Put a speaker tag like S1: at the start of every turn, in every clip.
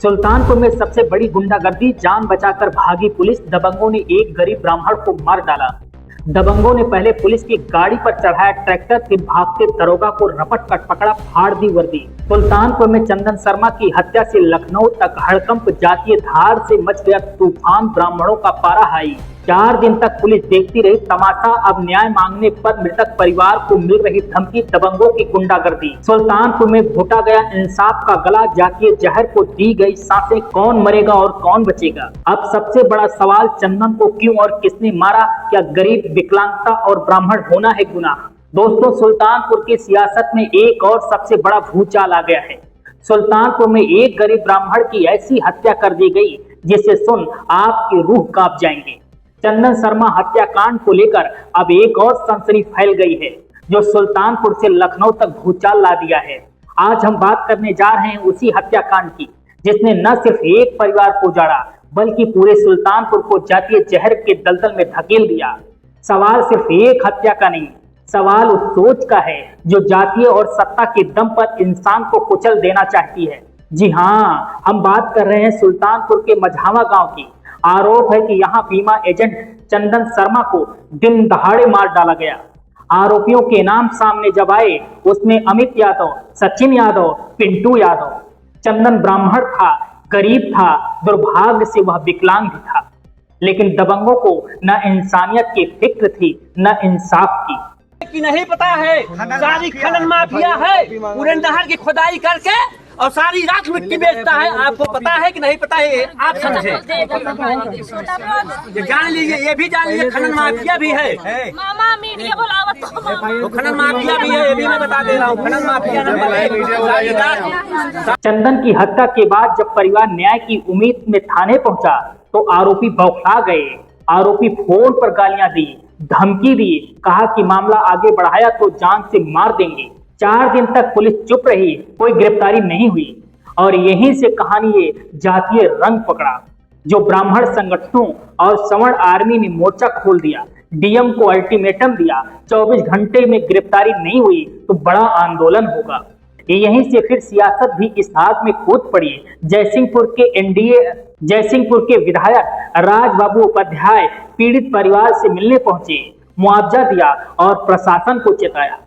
S1: सुल्तानपुर में सबसे बड़ी गुंडागर्दी, जान बचाकर भागी पुलिस, दबंगों ने एक गरीब ब्राह्मण को मार डाला। दबंगों ने पहले पुलिस की गाड़ी पर चढ़ाया ट्रैक्टर, फिर भागते दरोगा को रपट कर पकड़ा, फाड़ दी वर्दी। सुल्तानपुर में चंदन शर्मा की हत्या से लखनऊ तक हड़कंप, जातीय धार से मच गया तूफान, ब्राह्मणों का पारा हाई। 4 दिन तक पुलिस देखती रही तमाशा, अब न्याय मांगने पर मृतक परिवार को मिल रही धमकी, दबंगों की गुंडागर्दी। सुल्तानपुर में घोटा गया इंसाफ का गला, जातीय जहर को दी गई सांसें, कौन मरेगा और कौन बचेगा। अब सबसे बड़ा सवाल, चंदन को क्यों और किसने मारा? क्या गरीब, विकलांगता और ब्राह्मण होना है गुनाह? दोस्तों, सुल्तानपुर की सियासत में एक और सबसे बड़ा भूचाल आ गया है। सुल्तानपुर में एक गरीब ब्राह्मण की ऐसी हत्या कर दी गई जिसे सुन आपकी रूह कांप जाएंगे। चंदन शर्मा हत्याकांड को लेकर अब एक और सनसनी फैल गई है, जो सुल्तानपुर से लखनऊ तक भूचाल ला दिया है। आज हम बात करने जा रहे हैं उसी हत्याकांड की, जिसने न सिर्फ एक परिवार को उजाड़ा, बल्कि पूरे सुल्तानपुर को जातीय जहर के दलदल में धकेल दिया। सवाल सिर्फ एक हत्या का नहीं, सवाल उस सोच का है जो जातीय और सत्ता के दम पर इंसान को कुचल देना चाहती है। जी हाँ, हम बात कर रहे हैं सुल्तानपुर के मझावा गांव की। आरोप है कि यहाँ बीमा एजेंट चंदन शर्मा को दिन दहाड़े मार डाला गया। आरोपियों के नाम सामने जब आए, उसमें अमित यादव, सचिन यादव, पिंटू यादव। चंदन ब्राह्मण था, गरीब था, दुर्भाग्य से वह विकलांग भी था, लेकिन दबंगों को न इंसानियत की फिक्र थी, न इंसाफ की।
S2: कि नहीं पता है, सारी खनन माफिया है, पूरे नहर की खुदाई करके और सारी रात मिट्टी बेचता है। आपको पता है कि नहीं पता है? आप समझे, जान लीजिए, ये भी जान लीजिए, खनन माफिया भी है।
S3: मामा मीडिया
S2: तो खनन माफिया भी है, ये भी मैं बता दे रहा हूँ। खनन माफिया
S1: चंदन की हत्या के बाद जब परिवार न्याय की उम्मीद में थाने पहुंचा, तो आरोपी बौखला गए। आरोपी फोन पर गालियां दी, धमकी दी, कहा कि मामला आगे बढ़ाया तो जान से मार देंगे। 4 दिन तक पुलिस चुप रही, कोई गिरफ्तारी नहीं हुई, और यहीं से कहानी ये जातीय रंग पकड़ा। जो ब्राह्मण संगठनों और सवर्ण आर्मी ने मोर्चा खोल दिया, डीएम को अल्टीमेटम दिया, 24 घंटे में गिरफ्तारी नहीं हुई तो बड़ा आंदोलन होगा। यहीं से फिर सियासत भी इस आग में कूद पड़ी। जयसिंहपुर के विधायक राजबाबू उपाध्याय पीड़ित परिवार से मिलने पहुंचे, मुआवजा दिया और प्रशासन को चेताया।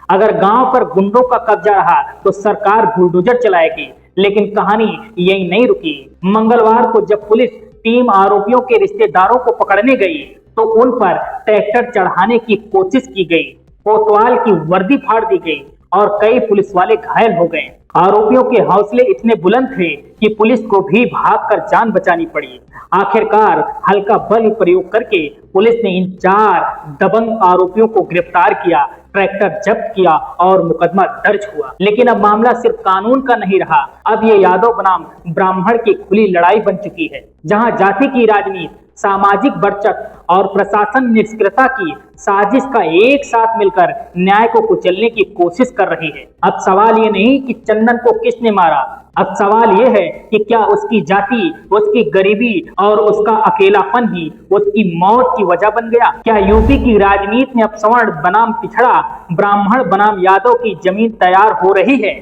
S1: अगर गांव पर गुंडों का कब्जा रहा तो सरकार बुलडोजर चलाएगी। लेकिन कहानी यही नहीं रुकी। मंगलवार को जब पुलिस टीम आरोपियों के रिश्तेदारों को पकड़ने गई, तो उन पर ट्रैक्टर चढ़ाने की कोशिश की गई, कोतवाल की वर्दी फाड़ दी गई और कई पुलिस वाले घायल हो गए। आरोपियों के हौसले इतने बुलंद थे कि पुलिस को भी भागकर जान बचानी पड़ी। आखिरकार हल्का बल प्रयोग करके पुलिस ने इन 4 दबंग आरोपियों को गिरफ्तार किया, ट्रैक्टर जब्त किया और मुकदमा दर्ज हुआ। लेकिन अब मामला सिर्फ कानून का नहीं रहा, अब ये यादव बनाम ब्राह्मण की खुली लड़ाई बन चुकी है, जहां जाति की राजनीति, सामाजिक बरचट और प्रशासन निष्क्रियता की साजिश का एक साथ मिलकर न्याय को कुचलने की कोशिश कर रही है। अब सवाल ये नहीं कि चंदन को किसने मारा, अब सवाल ये है कि क्या उसकी जाति, उसकी गरीबी और उसका अकेलापन ही उसकी मौत की वजह बन गया? क्या यूपी की राजनीति में अब सवर्ण बनाम पिछड़ा, ब्राह्मण बनाम यादव की जमीन तैयार हो रही है?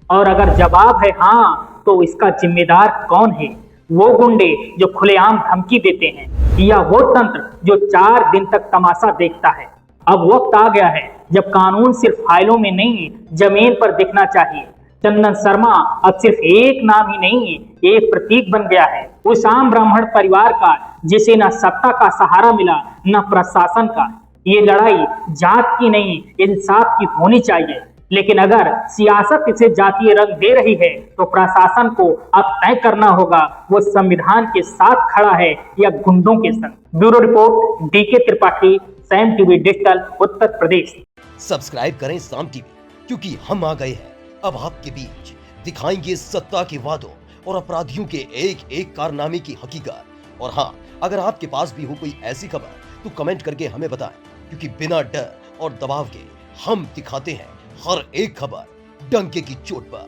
S1: और अगर जवाब है हाँ, तो इसका जिम्मेदार कौन है? वो गुंडे जो खुलेआम धमकी देते हैं, या वो तंत्र जो 4 दिन तक तमाशा देखता है? अब वक्त आ गया है जब कानून सिर्फ फाइलों में नहीं, जमीन पर दिखना चाहिए। चंदन शर्मा अब सिर्फ एक नाम ही नहीं, एक प्रतीक बन गया है, उस आम ब्राह्मण परिवार का जिसे न सत्ता का सहारा मिला, न प्रशासन का। ये लड़ाई जात की नहीं, इंसाफ की होनी चाहिए। लेकिन अगर सियासत इसे जातीय रंग दे रही है, तो प्रशासन को अब तय करना होगा वो संविधान के साथ खड़ा है या गुंडों के संग। Bureau report, DK Tripathi, Saam TV digital, Uttar Pradesh.
S4: Subscribe करें साम टीवी, क्योंकि हम आ गए हैं अब आपके बीच, दिखाएंगे सत्ता के वादों और अपराधियों के एक एक कारनामे की हकीकत। और हाँ, अगर आपके पास भी हो कोई ऐसी खबर, तो कमेंट करके हमें बताएं, क्योंकि बिना डर और दबाव के हम दिखाते हैं हर एक खबर डंके की चोट पर।